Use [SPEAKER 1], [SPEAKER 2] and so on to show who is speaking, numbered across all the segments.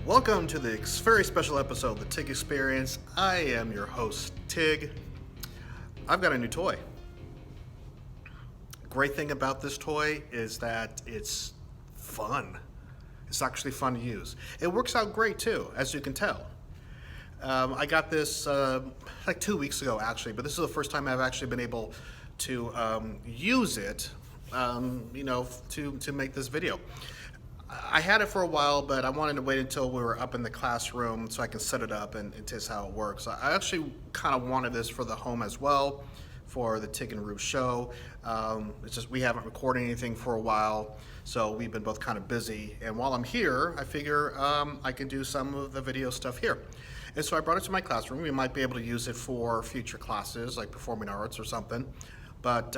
[SPEAKER 1] Welcome to the very special episode of the TIG Experience. I am your host, TIG. I've got a new toy. Great thing about this toy is that it's fun. It's actually fun to use. It works out great too, as you can tell. I got this like 2 weeks ago actually, but this is the first time I've actually been able to use it, to make this video. I had it for a while, but I wanted to wait until we were up in the classroom so I can set it up and test how it works. I actually kind of wanted this for the home as well, for the Tig and Roo show. It's just we haven't recorded anything for a while, so we've been both kind of busy. And while I'm here, I figure I can do some of the video stuff here. And so I brought it to my classroom. We might be able to use it for future classes, like performing arts or something. But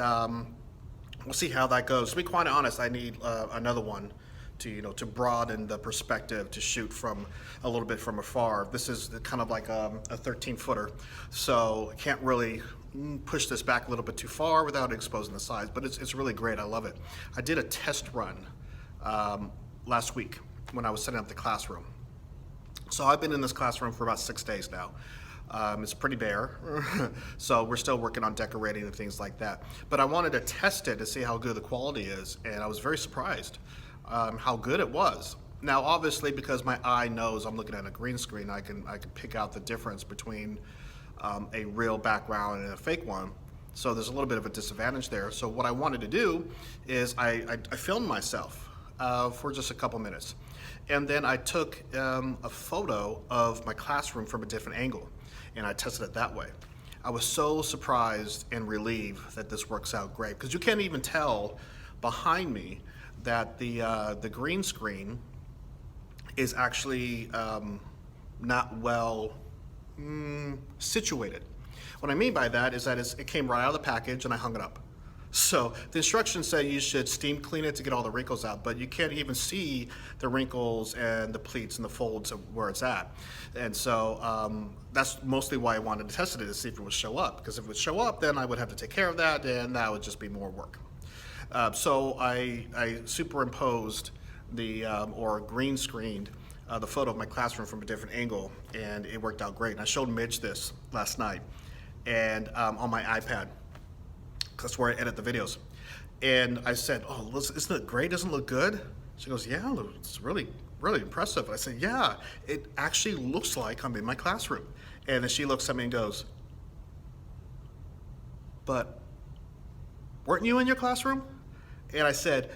[SPEAKER 1] we'll see how that goes. To be quite honest, I need another one to broaden the perspective, to shoot from a little bit from afar. This is kind of like a 13-footer, so I can't really push this back a little bit too far without exposing the sides, but it's really great. I love it. I did a test run last week when I was setting up the classroom. So I've been in this classroom for about 6 days now. It's pretty bare, so we're still working on decorating and things like that. But I wanted to test it to see how good the quality is, and I was very surprised how good it was. Now, obviously, because my eye knows I'm looking at a green screen, I can pick out the difference between a real background and a fake one. So there's a little bit of a disadvantage there. So what I wanted to do is I filmed myself for just a couple minutes, and then I took a photo of my classroom from a different angle, and I tested it that way. I was so surprised and relieved that this works out great, because you can't even tell behind me that the green screen is actually not well situated. What I mean by that is that it came right out of the package and I hung it up. So the instructions say you should steam clean it to get all the wrinkles out, but you can't even see the wrinkles and the pleats and the folds of where it's at. And so that's mostly why I wanted to test it, to see if it would show up, because if it would show up, then I would have to take care of that, and that would just be more work. So I superimposed or green screened the photo of my classroom from a different angle, and it worked out great. And I showed Midge this last night, and on my iPad, 'cause that's where I edit the videos. And I said, "Oh, isn't it great? Doesn't it look good?" She goes, "Yeah, it's really, really impressive." I said, "Yeah, it actually looks like I'm in my classroom." And then she looks at me and goes, "But weren't you in your classroom?" And I said,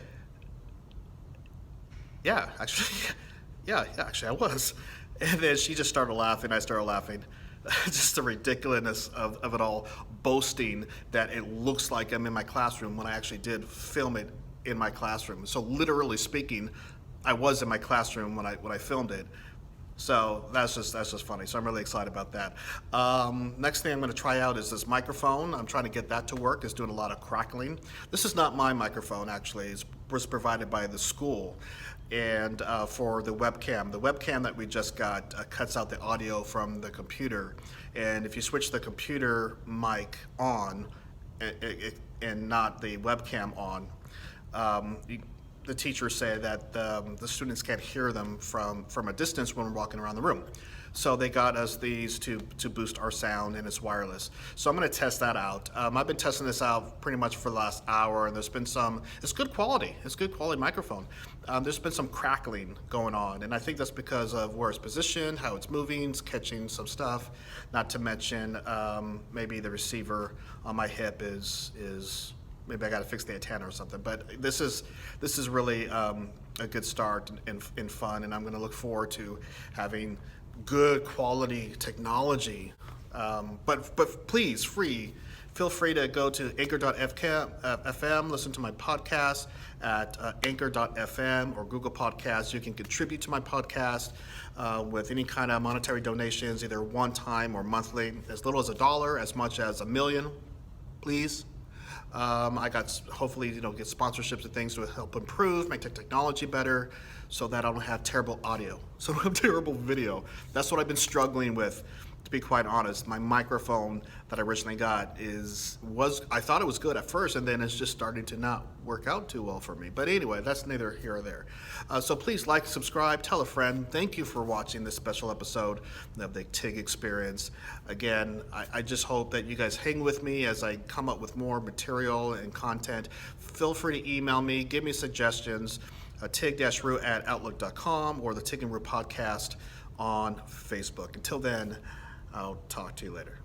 [SPEAKER 1] yeah, actually I was. And then she just started laughing. I started laughing. Just the ridiculousness of it all, boasting that it looks like I'm in my classroom when I actually did film it in my classroom. So literally speaking, I was in my classroom when I filmed it. So that's just funny. So I'm really excited about that. Next thing I'm going to try out is this microphone. I'm trying to get that to work. It's doing a lot of crackling. This is not my microphone, actually. It was provided by the school. And for the webcam that we just got cuts out the audio from the computer. And if you switch the computer mic on and not the webcam on, the teachers say that the students can't hear them from a distance when we're walking around the room. So they got us these to boost our sound, and it's wireless. So I'm going to test that out. I've been testing this out pretty much for the last hour, and there's been it's good quality. It's good quality microphone. There's been some crackling going on, and I think that's because of where it's positioned, how it's moving, it's catching some stuff. Not to mention maybe the receiver on my hip is maybe I got to fix the antenna or something. But this is really a good start and fun, and I'm going to look forward to having good quality technology. But please, feel free to go to anchor.fm, listen to my podcast at anchor.fm or Google Podcasts. You can contribute to my podcast with any kind of monetary donations, either one time or monthly, as little as $1, as much as $1 million, please. I got hopefully get sponsorships and things to help improve, make the technology better, so that I don't have terrible audio, so I don't have terrible video. That's what I've been struggling with to be quite honest, my microphone that I originally got I thought it was good at first, and then it's just starting to not work out too well for me. But anyway, that's neither here or there. So please like, subscribe, tell a friend. Thank you for watching this special episode of the TIG Experience. Again, I just hope that you guys hang with me as I come up with more material and content. Feel free to email me, give me suggestions, tig-root@outlook.com or the TIG and Root podcast on Facebook. Until then, I'll talk to you later.